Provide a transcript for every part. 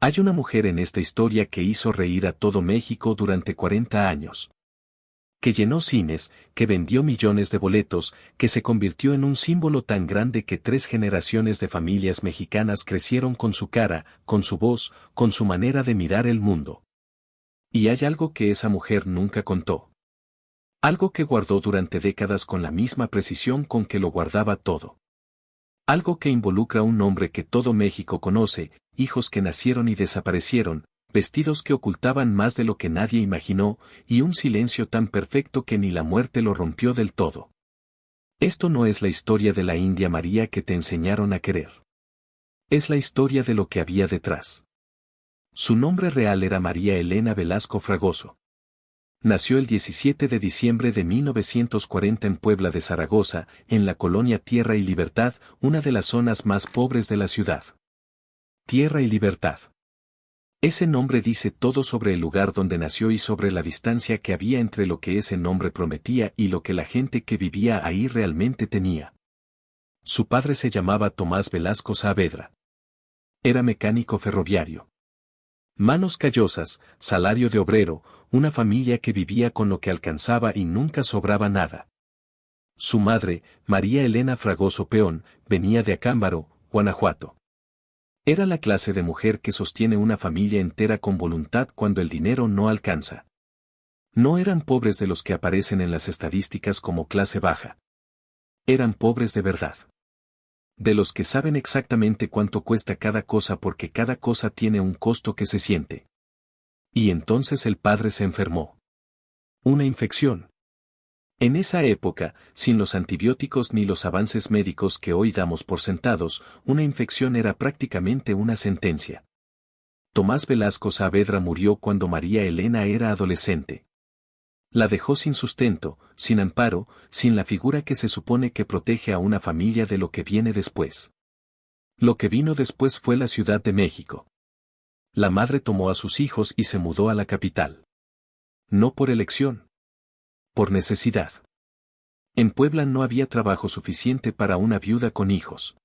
Hay una mujer en esta historia que hizo reír a todo México durante 40 años. Que llenó cines, que vendió millones de boletos, que se convirtió en un símbolo tan grande que 3 generaciones de familias mexicanas crecieron con su cara, con su voz, con su manera de mirar el mundo. Y hay algo que esa mujer nunca contó. Algo que guardó durante décadas con la misma precisión con que lo guardaba todo. Algo que involucra a un hombre que todo México conoce, hijos que nacieron y desaparecieron, vestidos que ocultaban más de lo que nadie imaginó, y un silencio tan perfecto que ni la muerte lo rompió del todo. Esto no es la historia de la India María que te enseñaron a querer. Es la historia de lo que había detrás. Su nombre real era María Elena Velasco Fragoso. Nació el 17 de diciembre de 1940 en Puebla de Zaragoza, en la colonia Tierra y Libertad, una de las zonas más pobres de la ciudad. Tierra y Libertad. Ese nombre dice todo sobre el lugar donde nació y sobre la distancia que había entre lo que ese nombre prometía y lo que la gente que vivía ahí realmente tenía. Su padre se llamaba Tomás Velasco Saavedra. Era mecánico ferroviario. Manos callosas, salario de obrero, una familia que vivía con lo que alcanzaba y nunca sobraba nada. Su madre, María Elena Fragoso Peón, venía de Acámbaro, Guanajuato. Era la clase de mujer que sostiene una familia entera con voluntad cuando el dinero no alcanza. No eran pobres de los que aparecen en las estadísticas como clase baja. Eran pobres de verdad. De los que saben exactamente cuánto cuesta cada cosa porque cada cosa tiene un costo que se siente. Y entonces el padre se enfermó. Una infección. En esa época, sin los antibióticos ni los avances médicos que hoy damos por sentados, una infección era prácticamente una sentencia. Tomás Velasco Saavedra murió cuando María Elena era adolescente. La dejó sin sustento, sin amparo, sin la figura que se supone que protege a una familia de lo que viene después. Lo que vino después fue la Ciudad de México. La madre tomó a sus hijos y se mudó a la capital. No por elección. Por necesidad. En Puebla no había trabajo suficiente para una viuda con hijos.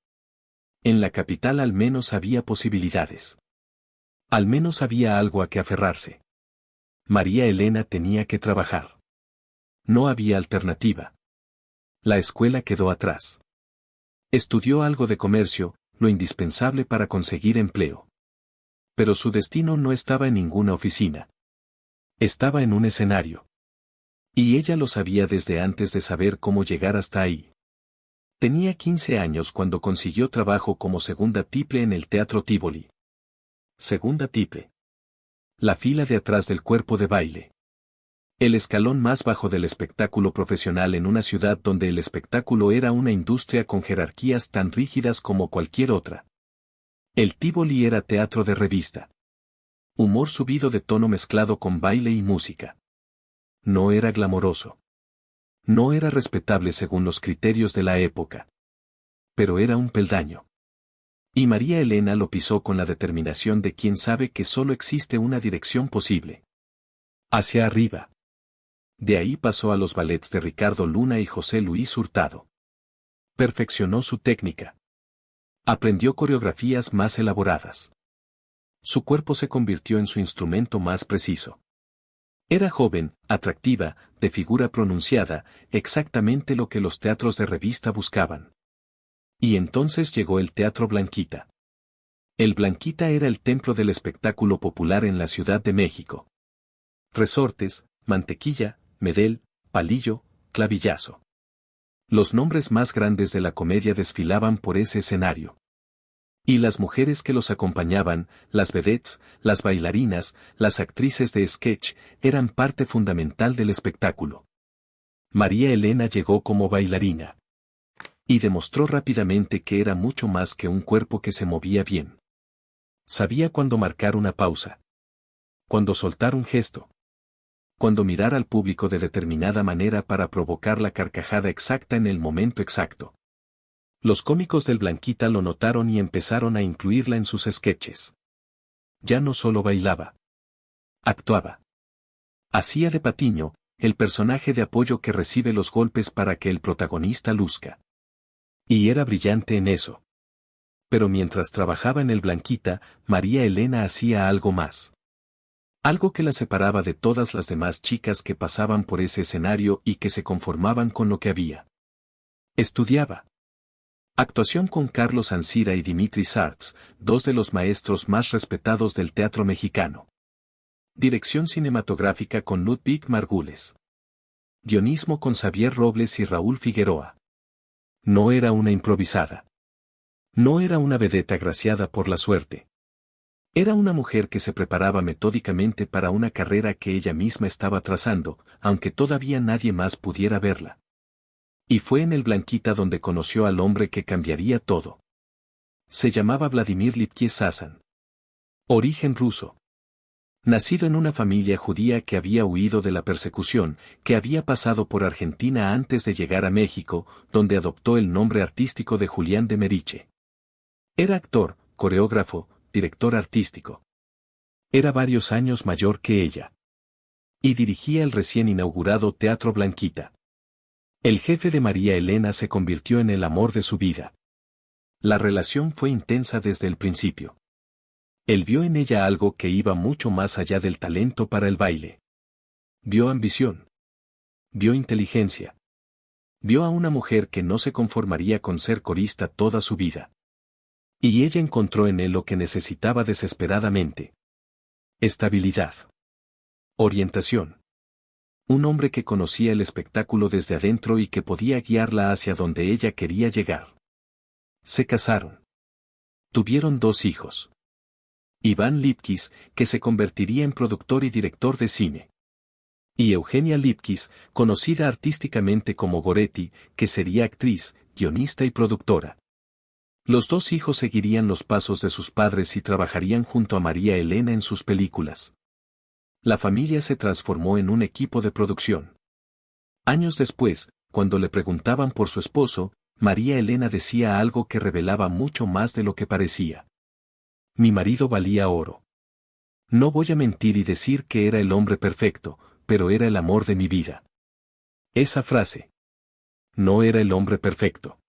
En la capital al menos había posibilidades. Al menos había algo a que aferrarse. María Elena tenía que trabajar. No había alternativa. La escuela quedó atrás. Estudió algo de comercio, lo indispensable para conseguir empleo. Pero su destino no estaba en ninguna oficina. Estaba en un escenario. Y ella lo sabía desde antes de saber cómo llegar hasta ahí. Tenía 15 años cuando consiguió trabajo como segunda tiple en el Teatro Tívoli. Segunda tiple. La fila de atrás del cuerpo de baile. El escalón más bajo del espectáculo profesional en una ciudad donde el espectáculo era una industria con jerarquías tan rígidas como cualquier otra. El Tívoli era teatro de revista. Humor subido de tono mezclado con baile y música. No era glamoroso. No era respetable según los criterios de la época. Pero era un peldaño. Y María Elena lo pisó con la determinación de quien sabe que solo existe una dirección posible. Hacia arriba. De ahí pasó a los ballets de Ricardo Luna y José Luis Hurtado. Perfeccionó su técnica. Aprendió coreografías más elaboradas. Su cuerpo se convirtió en su instrumento más preciso. Era joven, atractiva, de figura pronunciada, exactamente lo que los teatros de revista buscaban. Y entonces llegó el Teatro Blanquita. El Blanquita era el templo del espectáculo popular en la Ciudad de México. Resortes, Mantequilla, Medel, Palillo, Clavillazo. Los nombres más grandes de la comedia desfilaban por ese escenario. Y las mujeres que los acompañaban, las vedettes, las bailarinas, las actrices de sketch, eran parte fundamental del espectáculo. María Elena llegó como bailarina. Y demostró rápidamente que era mucho más que un cuerpo que se movía bien. Sabía cuándo marcar una pausa. Cuándo soltar un gesto. Cuándo mirar al público de determinada manera para provocar la carcajada exacta en el momento exacto. Los cómicos del Blanquita lo notaron y empezaron a incluirla en sus sketches. Ya no solo bailaba. Actuaba. Hacía de Patiño, el personaje de apoyo que recibe los golpes para que el protagonista luzca. Y era brillante en eso. Pero mientras trabajaba en el Blanquita, María Elena hacía algo más. Algo que la separaba de todas las demás chicas que pasaban por ese escenario y que se conformaban con lo que había. Estudiaba actuación con Carlos Ansira y Dimitri Sarts, dos de los maestros más respetados del teatro mexicano. Dirección cinematográfica con Ludwig Margules. Guionismo con Xavier Robles y Raúl Figueroa. No era una improvisada. No era una vedette agraciada por la suerte. Era una mujer que se preparaba metódicamente para una carrera que ella misma estaba trazando, aunque todavía nadie más pudiera verla. Y fue en el Blanquita donde conoció al hombre que cambiaría todo. Se llamaba Vladimir Lipkiss Sassan. Origen ruso. Nacido en una familia judía que había huido de la persecución, que había pasado por Argentina antes de llegar a México, donde adoptó el nombre artístico de Julián de Meriche. Era actor, coreógrafo, director artístico. Era varios años mayor que ella. Y dirigía el recién inaugurado Teatro Blanquita. El jefe de María Elena se convirtió en el amor de su vida. La relación fue intensa desde el principio. Él vio en ella algo que iba mucho más allá del talento para el baile. Vio ambición. Vio inteligencia. Vio a una mujer que no se conformaría con ser corista toda su vida. Y ella encontró en él lo que necesitaba desesperadamente. Estabilidad. Orientación. Un hombre que conocía el espectáculo desde adentro y que podía guiarla hacia donde ella quería llegar. Se casaron. Tuvieron 2 hijos. Iván Lipkiss, que se convertiría en productor y director de cine. Y Eugenia Lipkiss, conocida artísticamente como Goretti, que sería actriz, guionista y productora. Los 2 hijos seguirían los pasos de sus padres y trabajarían junto a María Elena en sus películas. La familia se transformó en un equipo de producción. Años después, cuando le preguntaban por su esposo, María Elena decía algo que revelaba mucho más de lo que parecía. Mi marido valía oro. No voy a mentir y decir que era el hombre perfecto, pero era el amor de mi vida. Esa frase. No era el hombre perfecto.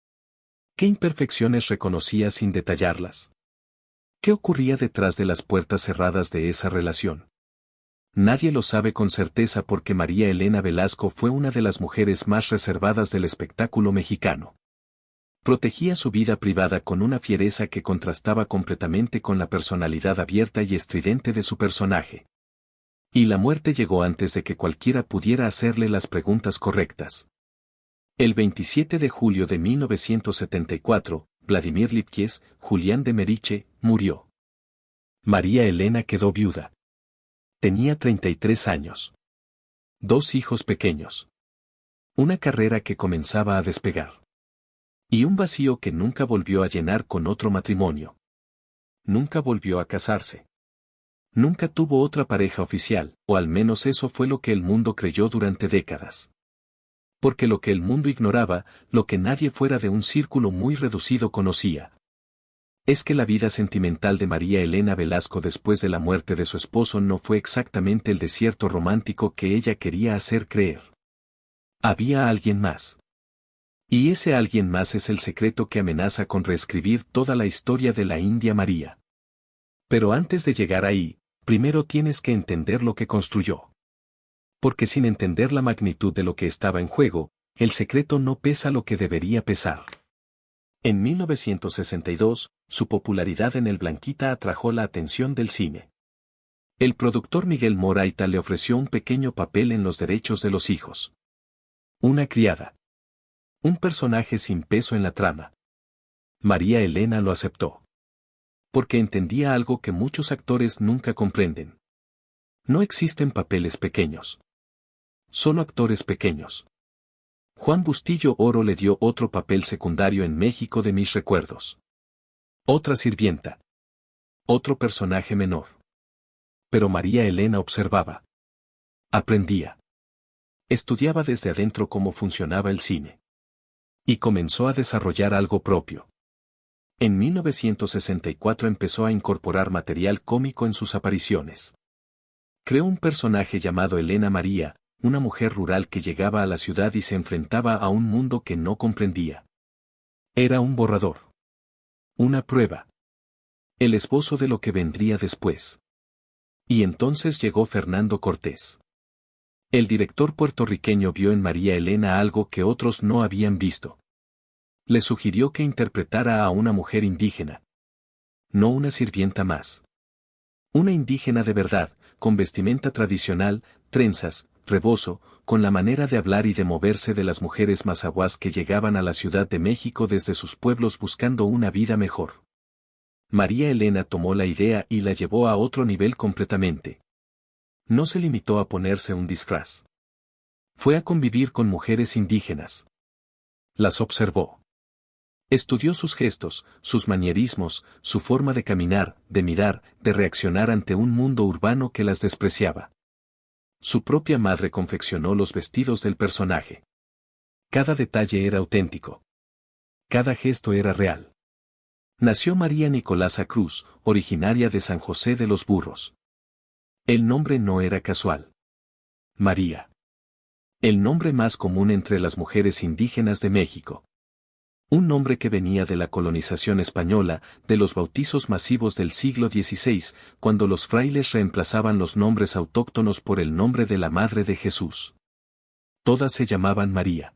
¿Qué imperfecciones reconocía sin detallarlas? ¿Qué ocurría detrás de las puertas cerradas de esa relación? Nadie lo sabe con certeza porque María Elena Velasco fue una de las mujeres más reservadas del espectáculo mexicano. Protegía su vida privada con una fiereza que contrastaba completamente con la personalidad abierta y estridente de su personaje. Y la muerte llegó antes de que cualquiera pudiera hacerle las preguntas correctas. El 27 de julio de 1974, Vladimir Lipkiss, Julián de Meriche, murió. María Elena quedó viuda. Tenía 33 años. 2 hijos pequeños. Una carrera que comenzaba a despegar. Y un vacío que nunca volvió a llenar con otro matrimonio. Nunca volvió a casarse. Nunca tuvo otra pareja oficial, o al menos eso fue lo que el mundo creyó durante décadas. Porque lo que el mundo ignoraba, lo que nadie fuera de un círculo muy reducido conocía, es que la vida sentimental de María Elena Velasco después de la muerte de su esposo no fue exactamente el desierto romántico que ella quería hacer creer. Había alguien más. Y ese alguien más es el secreto que amenaza con reescribir toda la historia de la India María. Pero antes de llegar ahí, primero tienes que entender lo que construyó. Porque sin entender la magnitud de lo que estaba en juego, el secreto no pesa lo que debería pesar. En 1962, su popularidad en el Blanquita atrajo la atención del cine. El productor Miguel Moraita le ofreció un pequeño papel en Los derechos de los hijos. Una criada. Un personaje sin peso en la trama. María Elena lo aceptó. Porque entendía algo que muchos actores nunca comprenden. No existen papeles pequeños. Solo actores pequeños. Juan Bustillo Oro le dio otro papel secundario en México de mis recuerdos. Otra sirvienta. Otro personaje menor. Pero María Elena observaba. Aprendía. Estudiaba desde adentro cómo funcionaba el cine. Y comenzó a desarrollar algo propio. En 1964 empezó a incorporar material cómico en sus apariciones. Creó un personaje llamado Elena María, una mujer rural que llegaba a la ciudad y se enfrentaba a un mundo que no comprendía. Era un borrador. Una prueba. El esbozo de lo que vendría después. Y entonces llegó Fernando Cortés. El director puertorriqueño vio en María Elena algo que otros no habían visto. Le sugirió que interpretara a una mujer indígena. No una sirvienta más. Una indígena de verdad, con vestimenta tradicional, trenzas, rebozo, con la manera de hablar y de moverse de las mujeres mazahuas que llegaban a la Ciudad de México desde sus pueblos buscando una vida mejor. María Elena tomó la idea y la llevó a otro nivel completamente. No se limitó a ponerse un disfraz. Fue a convivir con mujeres indígenas. Las observó. Estudió sus gestos, sus manierismos, su forma de caminar, de mirar, de reaccionar ante un mundo urbano que las despreciaba. Su propia madre confeccionó los vestidos del personaje. Cada detalle era auténtico. Cada gesto era real. Nació María Nicolasa Cruz, originaria de San José de los Burros. El nombre no era casual. María. El nombre más común entre las mujeres indígenas de México. Un nombre que venía de la colonización española, de los bautizos masivos del siglo XVI, cuando los frailes reemplazaban los nombres autóctonos por el nombre de la Madre de Jesús. Todas se llamaban María.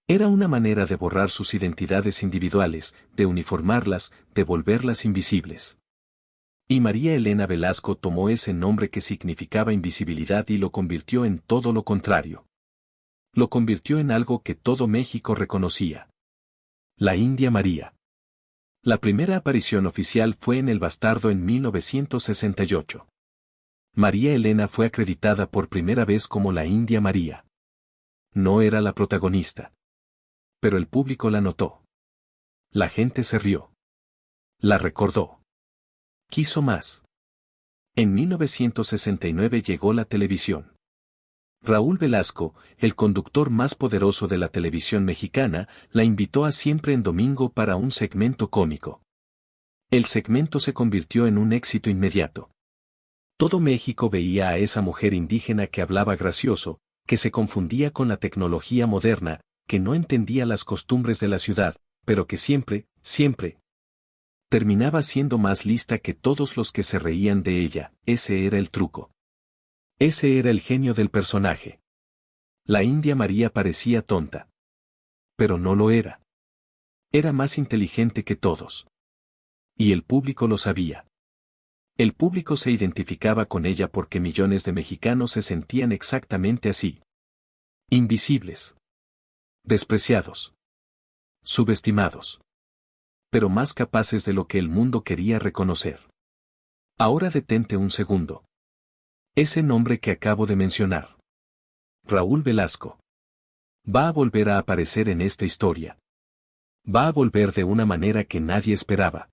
Era una manera de borrar sus identidades individuales, de uniformarlas, de volverlas invisibles. Y María Elena Velasco tomó ese nombre que significaba invisibilidad y lo convirtió en todo lo contrario. Lo convirtió en algo que todo México reconocía. La India María. La primera aparición oficial fue en El Bastardo en 1968. María Elena fue acreditada por primera vez como la India María. No era la protagonista. Pero el público la notó. La gente se rió. La recordó. Quiso más. En 1969 llegó la televisión. Raúl Velasco, el conductor más poderoso de la televisión mexicana, la invitó a Siempre en Domingo para un segmento cómico. El segmento se convirtió en un éxito inmediato. Todo México veía a esa mujer indígena que hablaba gracioso, que se confundía con la tecnología moderna, que no entendía las costumbres de la ciudad, pero que siempre, terminaba siendo más lista que todos los que se reían de ella. Ese era el truco. Ese era el genio del personaje. La India María parecía tonta. Pero no lo era. Era más inteligente que todos. Y el público lo sabía. El público se identificaba con ella porque millones de mexicanos se sentían exactamente así. Invisibles. Despreciados. Subestimados. Pero más capaces de lo que el mundo quería reconocer. Ahora detente un segundo. Ese nombre que acabo de mencionar. Raúl Velasco. Va a volver a aparecer en esta historia. Va a volver de una manera que nadie esperaba.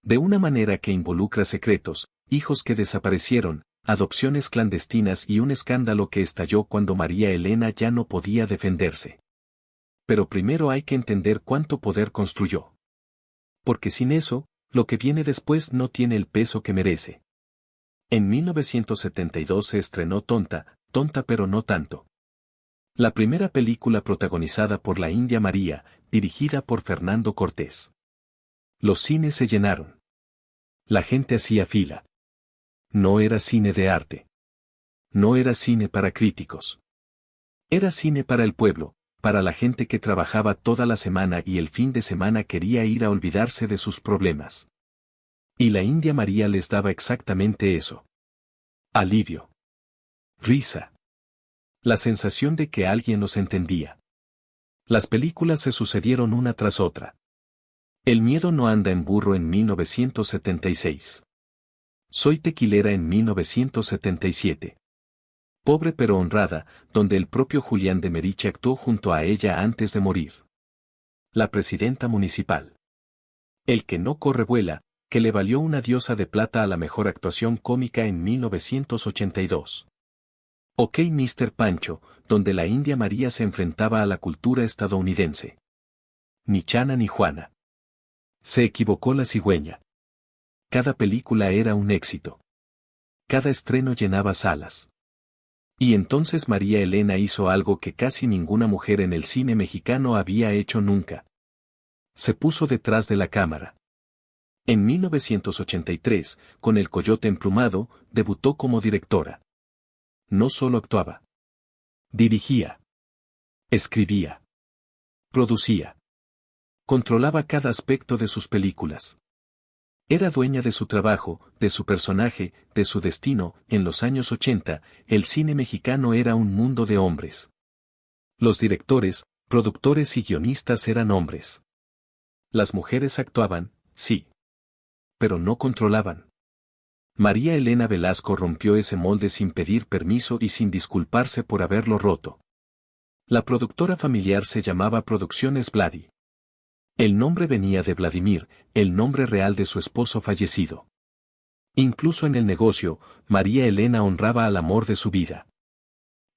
De una manera que involucra secretos, hijos que desaparecieron, adopciones clandestinas y un escándalo que estalló cuando María Elena ya no podía defenderse. Pero primero hay que entender cuánto poder construyó. Porque sin eso, lo que viene después no tiene el peso que merece. En 1972 se estrenó Tonta, Tonta pero no tanto. La primera película protagonizada por la India María, dirigida por Fernando Cortés. Los cines se llenaron. La gente hacía fila. No era cine de arte. No era cine para críticos. Era cine para el pueblo, para la gente que trabajaba toda la semana y el fin de semana quería ir a olvidarse de sus problemas. Y la India María les daba exactamente eso. Alivio. Risa. La sensación de que alguien los entendía. Las películas se sucedieron una tras otra. El miedo no anda en burro en 1976. Soy tequilera en 1977. Pobre pero honrada, donde el propio Julián de Meriche actuó junto a ella antes de morir. La presidenta municipal. El que no corre vuela, que le valió una diosa de plata a la mejor actuación cómica en 1982. OK Mr. Pancho, donde la India María se enfrentaba a la cultura estadounidense. Ni Chana ni Juana. Se equivocó la cigüeña. Cada película era un éxito. Cada estreno llenaba salas. Y entonces María Elena hizo algo que casi ninguna mujer en el cine mexicano había hecho nunca. Se puso detrás de la cámara. En 1983, con El Coyote Emplumado, debutó como directora. No solo actuaba. Dirigía. Escribía. Producía. Controlaba cada aspecto de sus películas. Era dueña de su trabajo, de su personaje, de su destino. En los años 80, el cine mexicano era un mundo de hombres. Los directores, productores y guionistas eran hombres. Las mujeres actuaban, sí. Pero no controlaban. María Elena Velasco rompió ese molde sin pedir permiso y sin disculparse por haberlo roto. La productora familiar se llamaba Producciones Vladi. El nombre venía de Vladimir, el nombre real de su esposo fallecido. Incluso en el negocio, María Elena honraba al amor de su vida.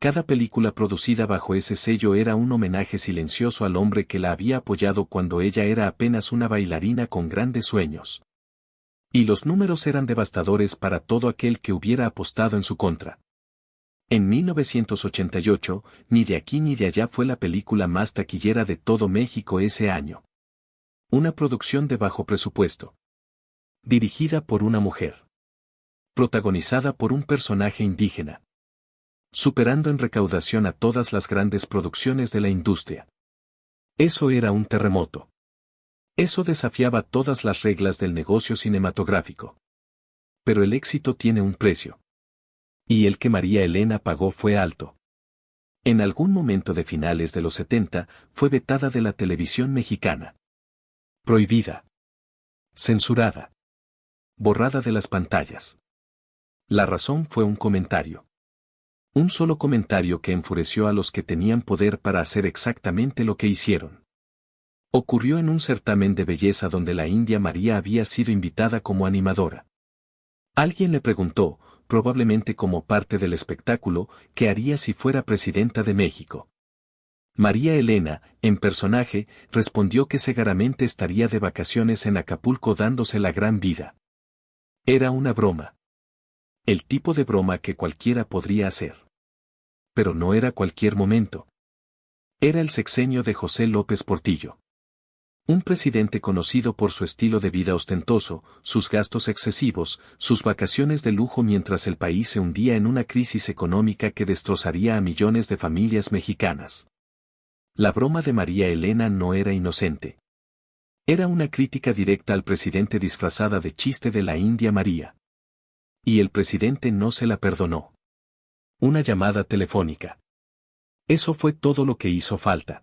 Cada película producida bajo ese sello era un homenaje silencioso al hombre que la había apoyado cuando ella era apenas una bailarina con grandes sueños. Y los números eran devastadores para todo aquel que hubiera apostado en su contra. En 1988, Ni de aquí ni de allá fue la película más taquillera de todo México ese año. Una producción de bajo presupuesto. Dirigida por una mujer. Protagonizada por un personaje indígena. Superando en recaudación a todas las grandes producciones de la industria. Eso era un terremoto. Eso desafiaba todas las reglas del negocio cinematográfico. Pero el éxito tiene un precio. Y el que María Elena pagó fue alto. En algún momento de finales de los 70, fue vetada de la televisión mexicana. Prohibida. Censurada. Borrada de las pantallas. La razón fue un comentario. Un solo comentario que enfureció a los que tenían poder para hacer exactamente lo que hicieron. Ocurrió en un certamen de belleza donde la India María había sido invitada como animadora. Alguien le preguntó, probablemente como parte del espectáculo, qué haría si fuera presidenta de México. María Elena, en personaje, respondió que seguramente estaría de vacaciones en Acapulco dándose la gran vida. Era una broma. El tipo de broma que cualquiera podría hacer. Pero no era cualquier momento. Era el sexenio de José López Portillo. Un presidente conocido por su estilo de vida ostentoso, sus gastos excesivos, sus vacaciones de lujo mientras el país se hundía en una crisis económica que destrozaría a millones de familias mexicanas. La broma de María Elena no era inocente. Era una crítica directa al presidente disfrazada de chiste de la India María. Y el presidente no se la perdonó. Una llamada telefónica. Eso fue todo lo que hizo falta.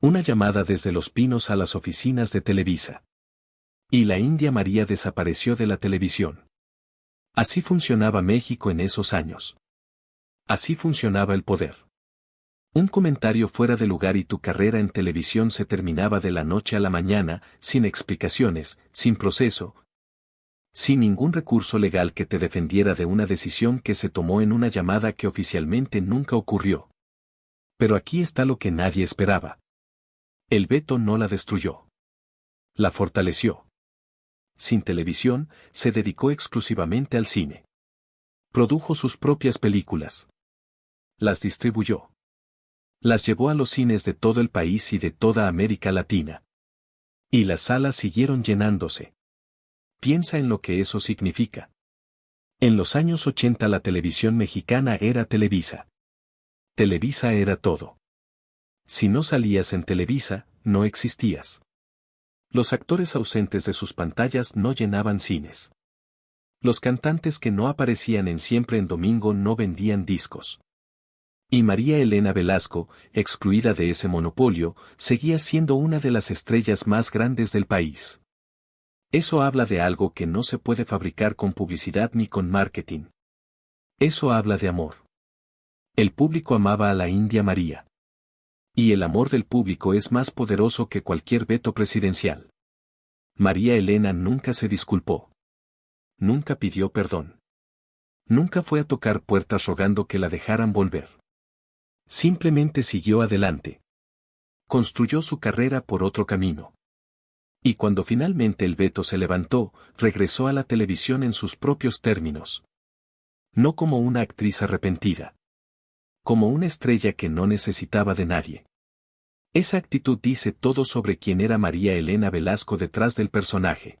Una llamada desde Los Pinos a las oficinas de Televisa. Y la India María desapareció de la televisión. Así funcionaba México en esos años. Así funcionaba el poder. Un comentario fuera de lugar y tu carrera en televisión se terminaba de la noche a la mañana, sin explicaciones, sin proceso, sin ningún recurso legal que te defendiera de una decisión que se tomó en una llamada que oficialmente nunca ocurrió. Pero aquí está lo que nadie esperaba. El veto no la destruyó. La fortaleció. Sin televisión, se dedicó exclusivamente al cine. Produjo sus propias películas. Las distribuyó. Las llevó a los cines de todo el país y de toda América Latina. Y las salas siguieron llenándose. Piensa en lo que eso significa. En los años 80 la televisión mexicana era Televisa. Televisa era todo. Si no salías en Televisa, no existías. Los actores ausentes de sus pantallas no llenaban cines. Los cantantes que no aparecían en Siempre en Domingo no vendían discos. Y María Elena Velasco, excluida de ese monopolio, seguía siendo una de las estrellas más grandes del país. Eso habla de algo que no se puede fabricar con publicidad ni con marketing. Eso habla de amor. El público amaba a la India María. Y el amor del público es más poderoso que cualquier veto presidencial. María Elena nunca se disculpó. Nunca pidió perdón. Nunca fue a tocar puertas rogando que la dejaran volver. Simplemente siguió adelante. Construyó su carrera por otro camino. Y cuando finalmente el veto se levantó, regresó a la televisión en sus propios términos. No como una actriz arrepentida. Como una estrella que no necesitaba de nadie. Esa actitud dice todo sobre quién era María Elena Velasco detrás del personaje.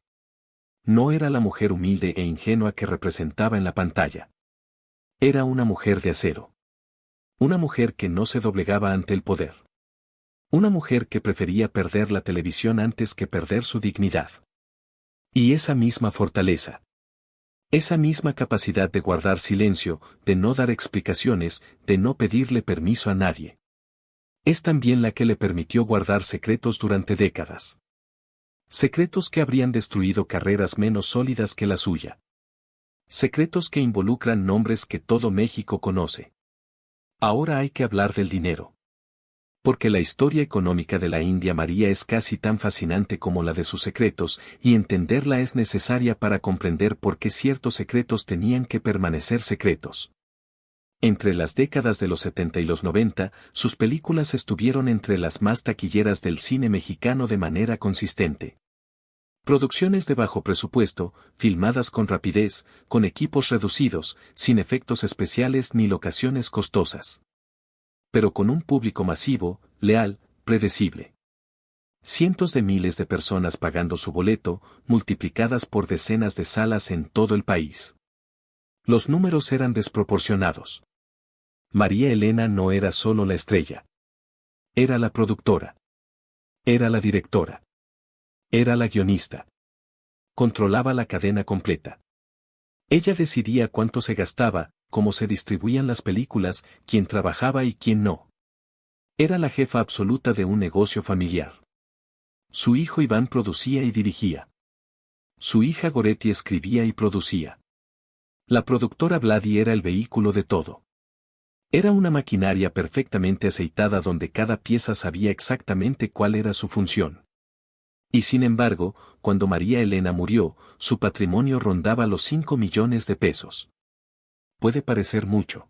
No era la mujer humilde e ingenua que representaba en la pantalla. Era una mujer de acero. Una mujer que no se doblegaba ante el poder. Una mujer que prefería perder la televisión antes que perder su dignidad. Y esa misma fortaleza. Esa misma capacidad de guardar silencio, de no dar explicaciones, de no pedirle permiso a nadie. Es también la que le permitió guardar secretos durante décadas. Secretos que habrían destruido carreras menos sólidas que la suya. Secretos que involucran nombres que todo México conoce. Ahora hay que hablar del dinero. Porque la historia económica de la India María es casi tan fascinante como la de sus secretos, y entenderla es necesaria para comprender por qué ciertos secretos tenían que permanecer secretos. Entre las décadas de los 70 y los 90, sus películas estuvieron entre las más taquilleras del cine mexicano de manera consistente. Producciones de bajo presupuesto, filmadas con rapidez, con equipos reducidos, sin efectos especiales ni locaciones costosas. Pero con un público masivo, leal, predecible. Cientos de miles de personas pagando su boleto, multiplicadas por decenas de salas en todo el país. Los números eran desproporcionados. María Elena no era solo la estrella. Era la productora. Era la directora. Era la guionista. Controlaba la cadena completa. Ella decidía cuánto se gastaba, cómo se distribuían las películas, quién trabajaba y quién no. Era la jefa absoluta de un negocio familiar. Su hijo Iván producía y dirigía. Su hija Goretti escribía y producía. La productora Vladi era el vehículo de todo. Era una maquinaria perfectamente aceitada donde cada pieza sabía exactamente cuál era su función. Y sin embargo, cuando María Elena murió, su patrimonio rondaba los 5 millones de pesos. Puede parecer mucho.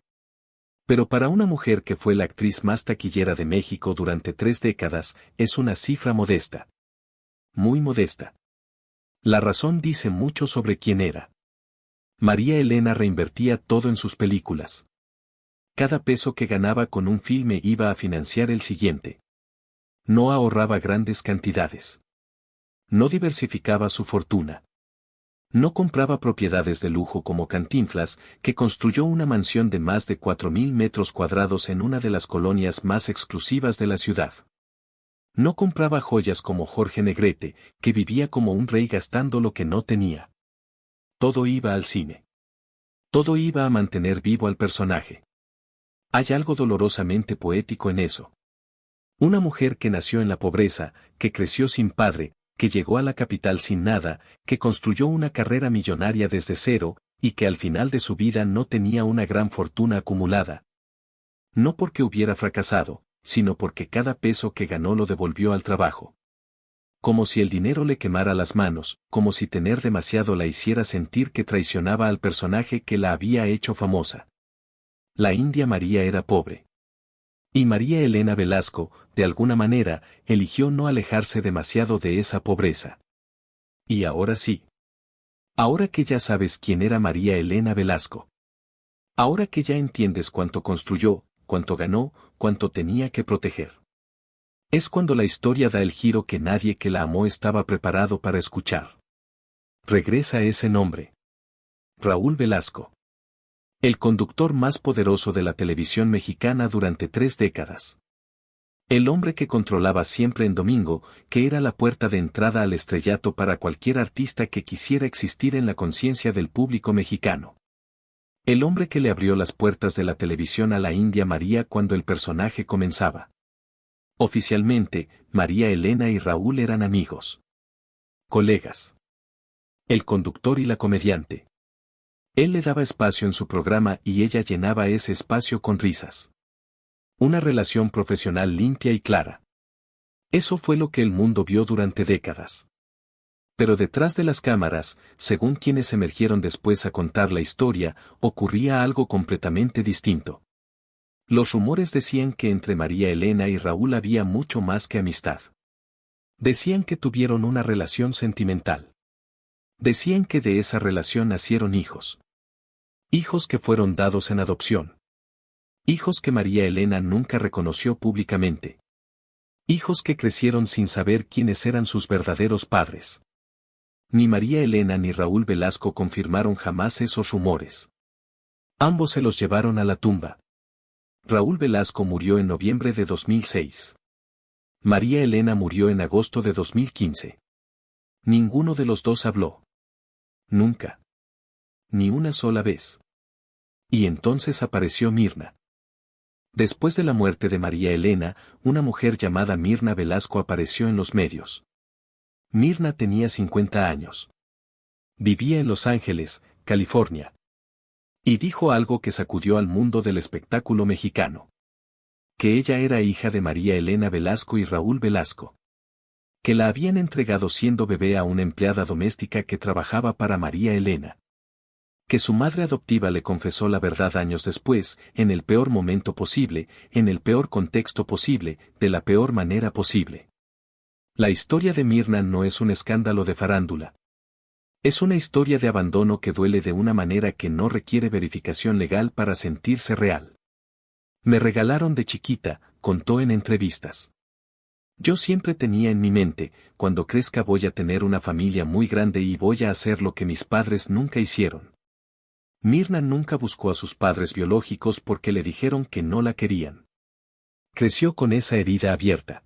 Pero para una mujer que fue la actriz más taquillera de México durante 3 décadas, es una cifra modesta. Muy modesta. La razón dice mucho sobre quién era. María Elena reinvertía todo en sus películas. Cada peso que ganaba con un filme iba a financiar el siguiente. No ahorraba grandes cantidades. No diversificaba su fortuna. No compraba propiedades de lujo como Cantinflas, que construyó una mansión de más de 4,000 metros cuadrados en una de las colonias más exclusivas de la ciudad. No compraba joyas como Jorge Negrete, que vivía como un rey gastando lo que no tenía. Todo iba al cine. Todo iba a mantener vivo al personaje. Hay algo dolorosamente poético en eso. Una mujer que nació en la pobreza, que creció sin padre, que llegó a la capital sin nada, que construyó una carrera millonaria desde cero, y que al final de su vida no tenía una gran fortuna acumulada. No porque hubiera fracasado, sino porque cada peso que ganó lo devolvió al trabajo. Como si el dinero le quemara las manos, como si tener demasiado la hiciera sentir que traicionaba al personaje que la había hecho famosa. La India María era pobre. Y María Elena Velasco, de alguna manera, eligió no alejarse demasiado de esa pobreza. Y ahora sí. Ahora que ya sabes quién era María Elena Velasco. Ahora que ya entiendes cuánto construyó, cuánto ganó, cuánto tenía que proteger. Es cuando la historia da el giro que nadie que la amó estaba preparado para escuchar. Regresa ese nombre. Raúl Velasco. El conductor más poderoso de la televisión mexicana durante 3 décadas. El hombre que controlaba siempre en domingo, que era la puerta de entrada al estrellato para cualquier artista que quisiera existir en la conciencia del público mexicano. El hombre que le abrió las puertas de la televisión a la India María cuando el personaje comenzaba. Oficialmente, María Elena y Raúl eran amigos. Colegas. El conductor y la comediante. Él le daba espacio en su programa y ella llenaba ese espacio con risas. Una relación profesional limpia y clara. Eso fue lo que el mundo vio durante décadas. Pero detrás de las cámaras, según quienes emergieron después a contar la historia, ocurría algo completamente distinto. Los rumores decían que entre María Elena y Raúl había mucho más que amistad. Decían que tuvieron una relación sentimental. Decían que de esa relación nacieron hijos. Hijos que fueron dados en adopción. Hijos que María Elena nunca reconoció públicamente. Hijos que crecieron sin saber quiénes eran sus verdaderos padres. Ni María Elena ni Raúl Velasco confirmaron jamás esos rumores. Ambos se los llevaron a la tumba. Raúl Velasco murió en noviembre de 2006. María Elena murió en agosto de 2015. Ninguno de los dos habló. Nunca. Ni una sola vez. Y entonces apareció Mirna. Después de la muerte de María Elena, una mujer llamada Mirna Velasco apareció en los medios. Mirna tenía 50 años. Vivía en Los Ángeles, California. Y dijo algo que sacudió al mundo del espectáculo mexicano. Que ella era hija de María Elena Velasco y Raúl Velasco. Que la habían entregado siendo bebé a una empleada doméstica que trabajaba para María Elena. Que su madre adoptiva le confesó la verdad años después, en el peor momento posible, en el peor contexto posible, de la peor manera posible. La historia de Mirna no es un escándalo de farándula. Es una historia de abandono que duele de una manera que no requiere verificación legal para sentirse real. Me regalaron de chiquita, contó en entrevistas. Yo siempre tenía en mi mente, cuando crezca voy a tener una familia muy grande y voy a hacer lo que mis padres nunca hicieron. Mirna nunca buscó a sus padres biológicos porque le dijeron que no la querían. Creció con esa herida abierta.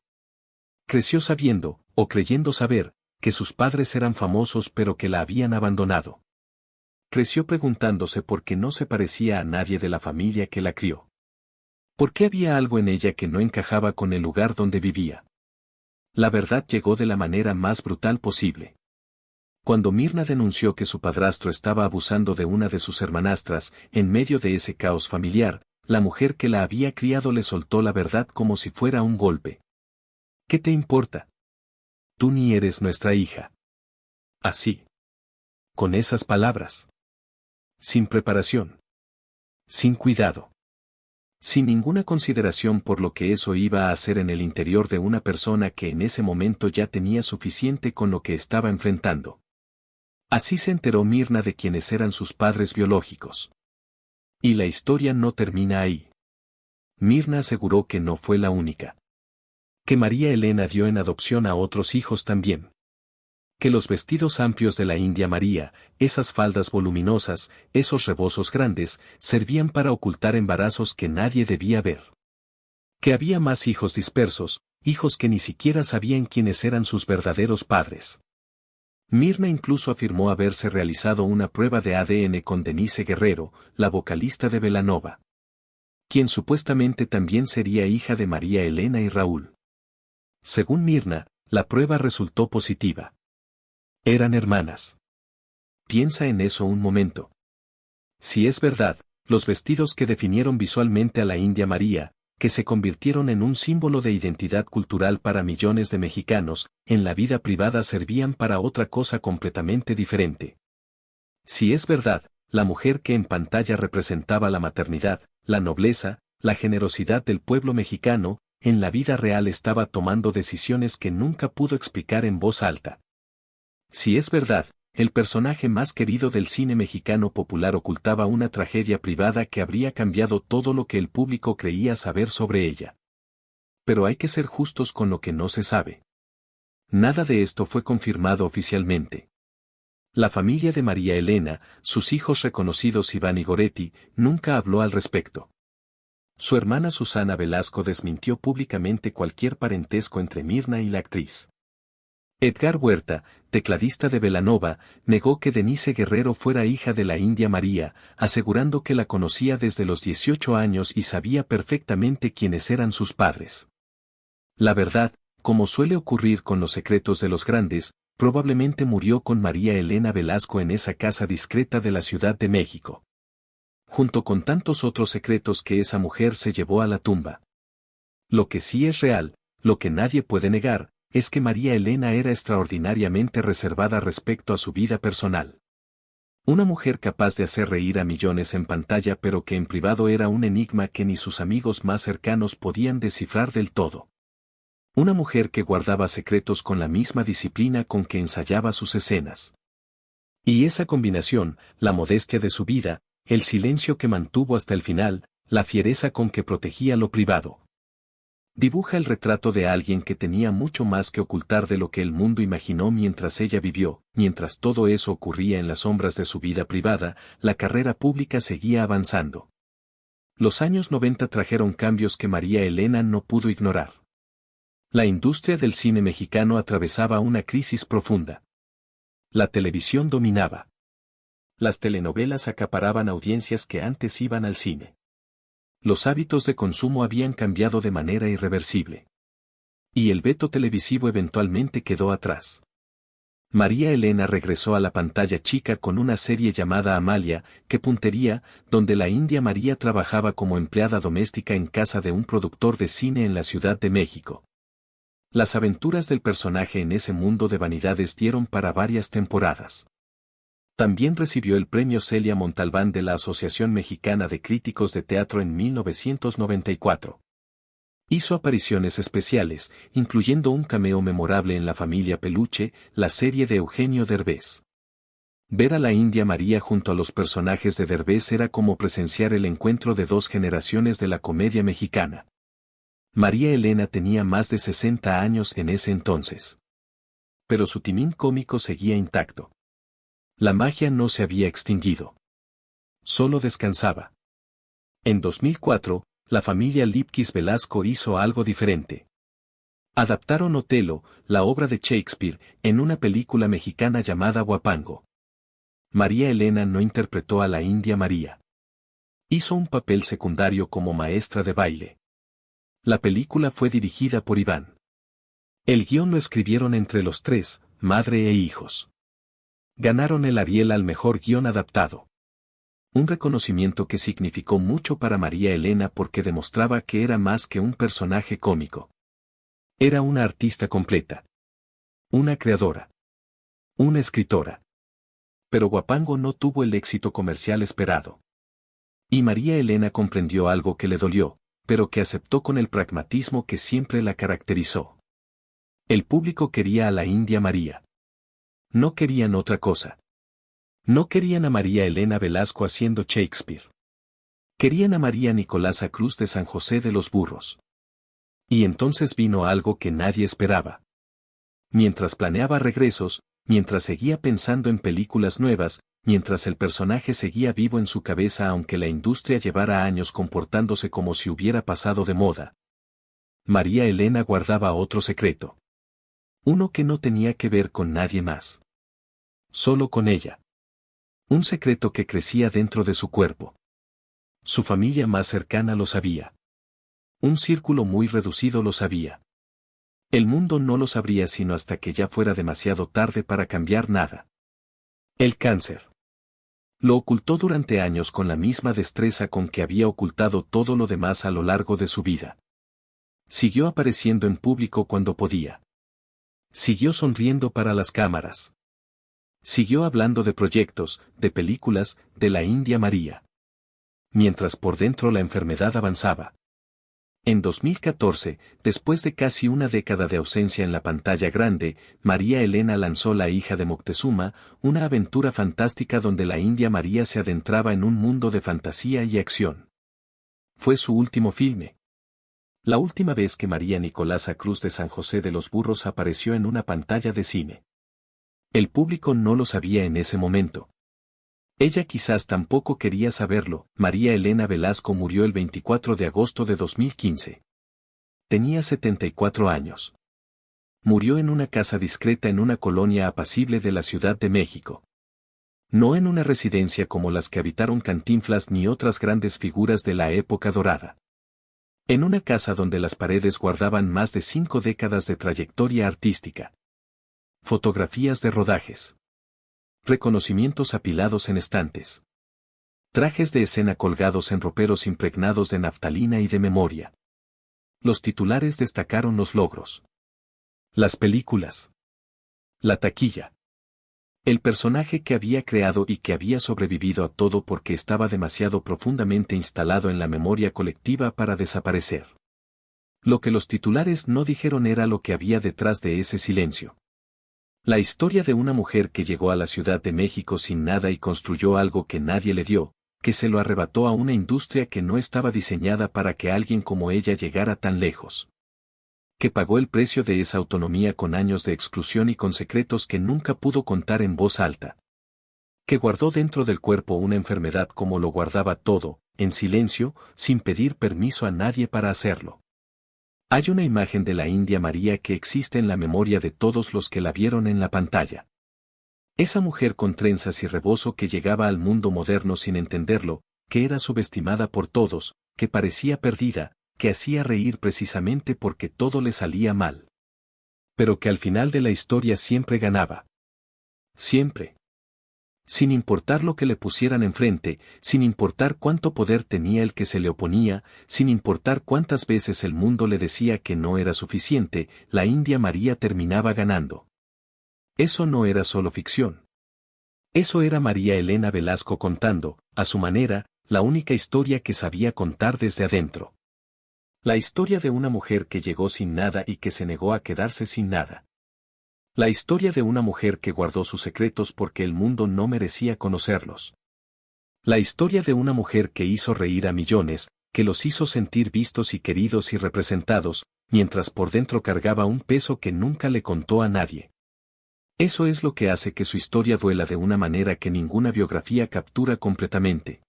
Creció sabiendo, o creyendo saber, que sus padres eran famosos pero que la habían abandonado. Creció preguntándose por qué no se parecía a nadie de la familia que la crió. ¿Por qué había algo en ella que no encajaba con el lugar donde vivía? La verdad llegó de la manera más brutal posible. Cuando Mirna denunció que su padrastro estaba abusando de una de sus hermanastras, en medio de ese caos familiar, la mujer que la había criado le soltó la verdad como si fuera un golpe. ¿Qué te importa? Tú ni eres nuestra hija. Así. Con esas palabras. Sin preparación. Sin cuidado. Sin ninguna consideración por lo que eso iba a hacer en el interior de una persona que en ese momento ya tenía suficiente con lo que estaba enfrentando. Así se enteró Mirna de quiénes eran sus padres biológicos. Y la historia no termina ahí. Mirna aseguró que no fue la única. Que María Elena dio en adopción a otros hijos también. Que los vestidos amplios de la India María, esas faldas voluminosas, esos rebozos grandes, servían para ocultar embarazos que nadie debía ver. Que había más hijos dispersos, hijos que ni siquiera sabían quiénes eran sus verdaderos padres. Mirna incluso afirmó haberse realizado una prueba de ADN con Denise Guerrero, la vocalista de Belanova. Quien supuestamente también sería hija de María Elena y Raúl. Según Mirna, la prueba resultó positiva. Eran hermanas. Piensa en eso un momento. Si es verdad, los vestidos que definieron visualmente a la India María, que se convirtieron en un símbolo de identidad cultural para millones de mexicanos, en la vida privada servían para otra cosa completamente diferente. Si es verdad, la mujer que en pantalla representaba la maternidad, la nobleza, la generosidad del pueblo mexicano, en la vida real estaba tomando decisiones que nunca pudo explicar en voz alta. Si es verdad, el personaje más querido del cine mexicano popular ocultaba una tragedia privada que habría cambiado todo lo que el público creía saber sobre ella. Pero hay que ser justos con lo que no se sabe. Nada de esto fue confirmado oficialmente. La familia de María Elena, sus hijos reconocidos Iván y Goretti, nunca habló al respecto. Su hermana Susana Velasco desmintió públicamente cualquier parentesco entre Mirna y la actriz. Edgar Huerta, tecladista de Belanova, negó que Denise Guerrero fuera hija de la India María, asegurando que la conocía desde los 18 años y sabía perfectamente quiénes eran sus padres. La verdad, como suele ocurrir con los secretos de los grandes, probablemente murió con María Elena Velasco en esa casa discreta de la Ciudad de México. Junto con tantos otros secretos que esa mujer se llevó a la tumba. Lo que sí es real, lo que nadie puede negar, es que María Elena era extraordinariamente reservada respecto a su vida personal. Una mujer capaz de hacer reír a millones en pantalla pero que en privado era un enigma que ni sus amigos más cercanos podían descifrar del todo. Una mujer que guardaba secretos con la misma disciplina con que ensayaba sus escenas. Y esa combinación, la modestia de su vida, el silencio que mantuvo hasta el final, la fiereza con que protegía lo privado. Dibuja el retrato de alguien que tenía mucho más que ocultar de lo que el mundo imaginó mientras ella vivió. Mientras todo eso ocurría en las sombras de su vida privada, la carrera pública seguía avanzando. Los años 90 trajeron cambios que María Elena no pudo ignorar. La industria del cine mexicano atravesaba una crisis profunda. La televisión dominaba. Las telenovelas acaparaban audiencias que antes iban al cine. Los hábitos de consumo habían cambiado de manera irreversible. Y el veto televisivo eventualmente quedó atrás. María Elena regresó a la pantalla chica con una serie llamada Amalia, que puntería, donde la India María trabajaba como empleada doméstica en casa de un productor de cine en la Ciudad de México. Las aventuras del personaje en ese mundo de vanidades dieron para varias temporadas. También recibió el premio Celia Montalbán de la Asociación Mexicana de Críticos de Teatro en 1994. Hizo apariciones especiales, incluyendo un cameo memorable en La Familia Peluche, la serie de Eugenio Derbez. Ver a la India María junto a los personajes de Derbez era como presenciar el encuentro de dos generaciones de la comedia mexicana. María Elena tenía más de 60 años en ese entonces. Pero su timín cómico seguía intacto. La magia no se había extinguido. Solo descansaba. En 2004, la familia Lipkiss Velasco hizo algo diferente. Adaptaron Otelo, la obra de Shakespeare, en una película mexicana llamada Huapango. María Elena no interpretó a la India María. Hizo un papel secundario como maestra de baile. La película fue dirigida por Iván. El guión lo escribieron entre los tres, madre e hijos. Ganaron el Ariel al mejor guión adaptado. Un reconocimiento que significó mucho para María Elena porque demostraba que era más que un personaje cómico. Era una artista completa. Una creadora. Una escritora. Pero Huapango no tuvo el éxito comercial esperado. Y María Elena comprendió algo que le dolió, pero que aceptó con el pragmatismo que siempre la caracterizó. El público quería a la India María. No querían otra cosa. No querían a María Elena Velasco haciendo Shakespeare. Querían a María Nicolasa Cruz de San José de los Burros. Y entonces vino algo que nadie esperaba. Mientras planeaba regresos, mientras seguía pensando en películas nuevas, mientras el personaje seguía vivo en su cabeza aunque la industria llevara años comportándose como si hubiera pasado de moda. María Elena guardaba otro secreto. Uno que no tenía que ver con nadie más. Solo con ella. Un secreto que crecía dentro de su cuerpo. Su familia más cercana lo sabía. Un círculo muy reducido lo sabía. El mundo no lo sabría sino hasta que ya fuera demasiado tarde para cambiar nada. El cáncer. Lo ocultó durante años con la misma destreza con que había ocultado todo lo demás a lo largo de su vida. Siguió apareciendo en público cuando podía. Siguió sonriendo para las cámaras. Siguió hablando de proyectos, de películas, de la India María. Mientras por dentro la enfermedad avanzaba. En 2014, después de casi una década de ausencia en la pantalla grande, María Elena lanzó La hija de Moctezuma, una aventura fantástica donde la India María se adentraba en un mundo de fantasía y acción. Fue su último filme. La última vez que María Nicolasa Cruz de San José de los Burros apareció en una pantalla de cine. El público no lo sabía en ese momento. Ella quizás tampoco quería saberlo. María Elena Velasco murió el 24 de agosto de 2015. Tenía 74 años. Murió en una casa discreta en una colonia apacible de la Ciudad de México. No en una residencia como las que habitaron Cantinflas ni otras grandes figuras de la época dorada. En una casa donde las paredes guardaban más de 5 décadas de trayectoria artística. Fotografías de rodajes. Reconocimientos apilados en estantes. Trajes de escena colgados en roperos impregnados de naftalina y de memoria. Los titulares destacaron los logros. Las películas. La taquilla. El personaje que había creado y que había sobrevivido a todo porque estaba demasiado profundamente instalado en la memoria colectiva para desaparecer. Lo que los titulares no dijeron era lo que había detrás de ese silencio. La historia de una mujer que llegó a la Ciudad de México sin nada y construyó algo que nadie le dio, que se lo arrebató a una industria que no estaba diseñada para que alguien como ella llegara tan lejos. que pagó el precio de esa autonomía con años de exclusión y con secretos que nunca pudo contar en voz alta. Que guardó dentro del cuerpo una enfermedad como lo guardaba todo, en silencio, sin pedir permiso a nadie para hacerlo. Hay una imagen de la India María que existe en la memoria de todos los que la vieron en la pantalla. Esa mujer con trenzas y rebozo que llegaba al mundo moderno sin entenderlo, que era subestimada por todos, que parecía perdida, que hacía reír precisamente porque todo le salía mal. Pero que al final de la historia siempre ganaba. Siempre. Sin importar lo que le pusieran enfrente, sin importar cuánto poder tenía el que se le oponía, sin importar cuántas veces el mundo le decía que no era suficiente, la India María terminaba ganando. Eso no era solo ficción. Eso era María Elena Velasco contando, a su manera, la única historia que sabía contar desde adentro. La historia de una mujer que llegó sin nada y que se negó a quedarse sin nada. La historia de una mujer que guardó sus secretos porque el mundo no merecía conocerlos. La historia de una mujer que hizo reír a millones, que los hizo sentir vistos y queridos y representados, mientras por dentro cargaba un peso que nunca le contó a nadie. Eso es lo que hace que su historia duela de una manera que ninguna biografía captura completamente.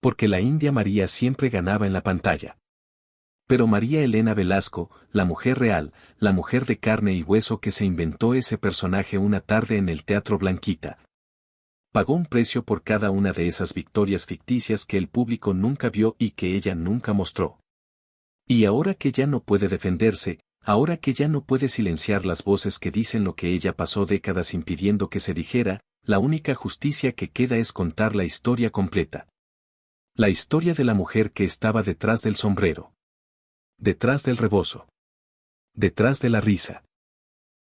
Porque la India María siempre ganaba en la pantalla. Pero María Elena Velasco, la mujer real, la mujer de carne y hueso que se inventó ese personaje una tarde en el Teatro Blanquita, pagó un precio por cada una de esas victorias ficticias que el público nunca vio y que ella nunca mostró. Y ahora que ya no puede defenderse, ahora que ya no puede silenciar las voces que dicen lo que ella pasó décadas impidiendo que se dijera, la única justicia que queda es contar la historia completa. La historia de la mujer que estaba detrás del sombrero. Detrás del rebozo. Detrás de la risa.